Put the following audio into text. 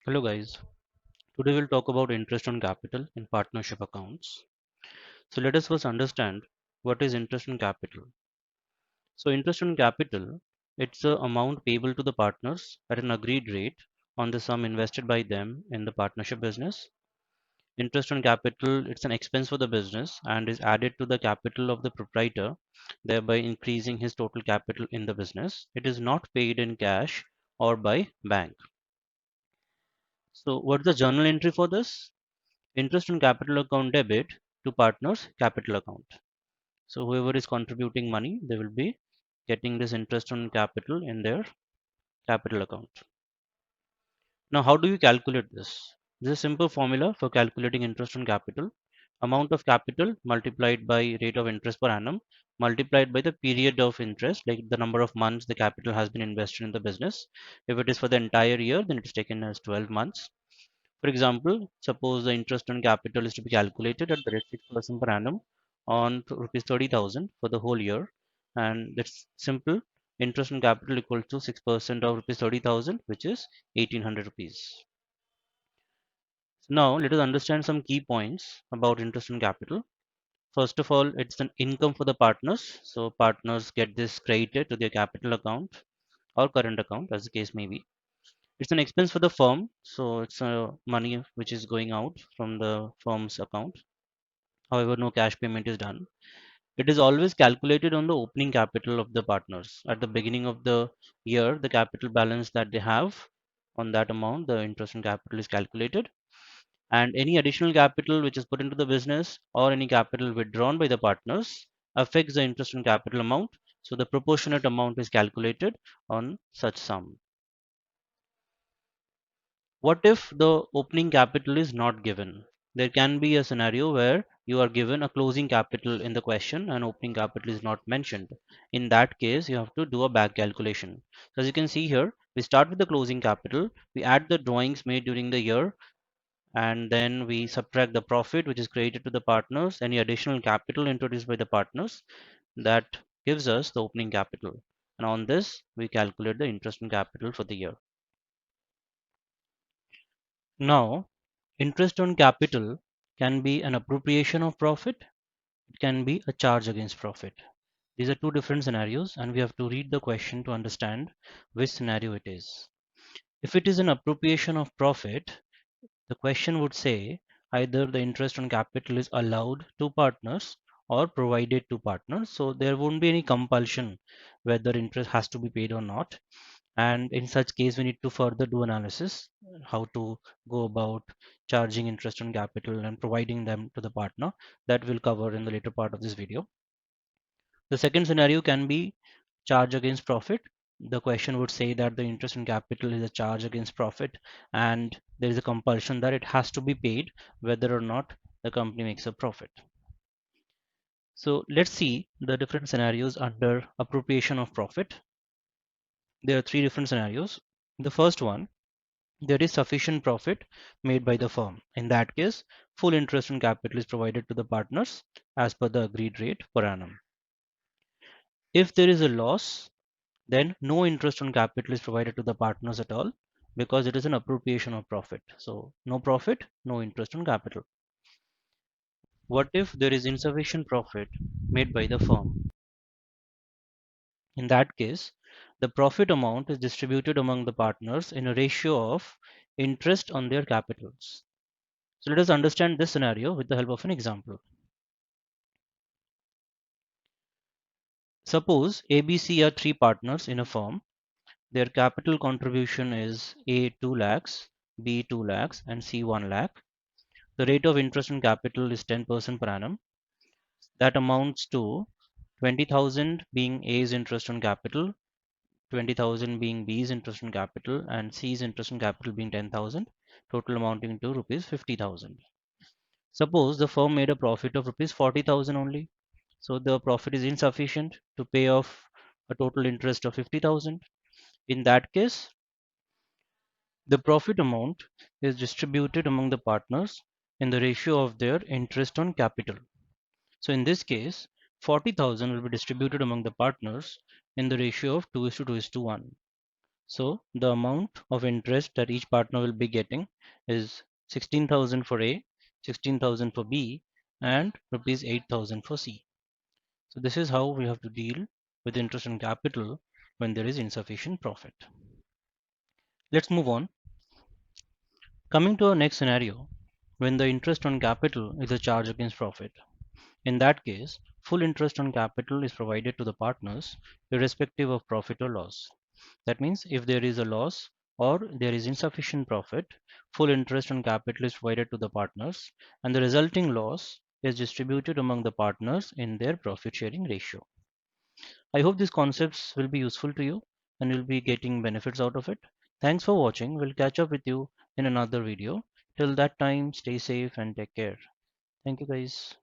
Hello guys, today we'll talk about interest on capital in partnership accounts. So let us first understand what is interest on capital. So interest on capital, it's the amount payable to the partners at an agreed rate on the sum invested by them in the partnership business. Interest on capital, it's an expense for the business and is added to the capital of the proprietor, thereby increasing his total capital in the business. It is not paid in cash or by bank. So what's the journal entry for this? Interest on capital account debit to partners capital account. So whoever is contributing money, they will be getting this interest on capital in their capital account. Now, how do you calculate this? This is a simple formula for calculating interest on capital. Amount of capital multiplied by rate of interest per annum multiplied by the period of interest, like the number of months the capital has been invested in the business. If it is for the entire year, then it is taken as 12 months. For example, suppose the interest on capital is to be calculated at the rate 6% per annum on rupees 30,000 for the whole year, and that's simple. Interest on capital equal to 6% of rupees 30,000, which is 1800 rupees. So now let us understand some key points about interest on capital. First of all, it's an income for the partners. So partners get this credited to their capital account or current account, as the case may be. It's an expense for the firm, so it's money which is going out from the firm's account. However, no cash payment is done. It is always calculated on the opening capital of the partners. At the beginning of the year, the capital balance that they have, on that amount the interest on capital is calculated, and any additional capital which is put into the business or any capital withdrawn by the partners affects the interest on capital amount. So the proportionate amount is calculated on such sum. What if the opening capital is not given? There can be a scenario where you are given a closing capital in the question and opening capital is not mentioned. In that case, you have to do a back calculation. So as you can see here, we start with the closing capital, we add the drawings made during the year, and then we subtract the profit which is created to the partners, any additional capital introduced by the partners, that gives us the opening capital. And on this, we calculate the interest on capital for the year. Now, interest on capital can be an appropriation of profit, it can be a charge against profit. These are two different scenarios, and we have to read the question to understand which scenario it is. If it is an appropriation of profit, the question would say either the interest on capital is allowed to partners or provided to partners. So there won't be any compulsion whether interest has to be paid or not. And in such case, we need to further do analysis how to go about charging interest on capital and providing them to the partner. That will cover in the later part of this video. The second scenario can be charge against profit. The question would say that the interest on capital is a charge against profit and there is a compulsion that it has to be paid whether or not the company makes a profit. So let's see the different scenarios under appropriation of profit. There are three different scenarios. The first one, there is sufficient profit made by the firm. In that case, full interest on capital is provided to the partners as per the agreed rate per annum. If there is a loss, then no interest on capital is provided to the partners at all because it is an appropriation of profit. So no profit, no interest on capital. What if there is insufficient profit made by the firm? In that case, the profit amount is distributed among the partners in a ratio of interest on their capitals. So let us understand this scenario with the help of an example. Suppose ABC are three partners in a firm. Their capital contribution is A 2 lakhs, B 2 lakhs, and C 1 lakh. The rate of interest on capital is 10% per annum. That amounts to 20,000 being A's interest on capital, 20,000 being B's interest on capital, and C's interest on capital being 10,000, total amounting to rupees 50,000. Suppose the firm made a profit of rupees 40,000 only. So the profit is insufficient to pay off a total interest of 50,000. In that case, the profit amount is distributed among the partners in the ratio of their interest on capital. So in this case, 40,000 will be distributed among the partners in the ratio of 2:2:1. So the amount of interest that each partner will be getting is 16,000 for A, 16,000 for B, and rupees 8,000 for C. So this is how we have to deal with interest on capital when there is insufficient profit. Let's move on. Coming to our next scenario, when the interest on capital is a charge against profit. In that case, full interest on capital is provided to the partners irrespective of profit or loss. That means if there is a loss or there is insufficient profit, full interest on capital is provided to the partners and the resulting loss is distributed among the partners in their profit sharing ratio. I hope these concepts will be useful to you and you'll be getting benefits out of it. Thanks for watching. We'll catch up with you in another video. Till that time, stay safe and take care. Thank you guys.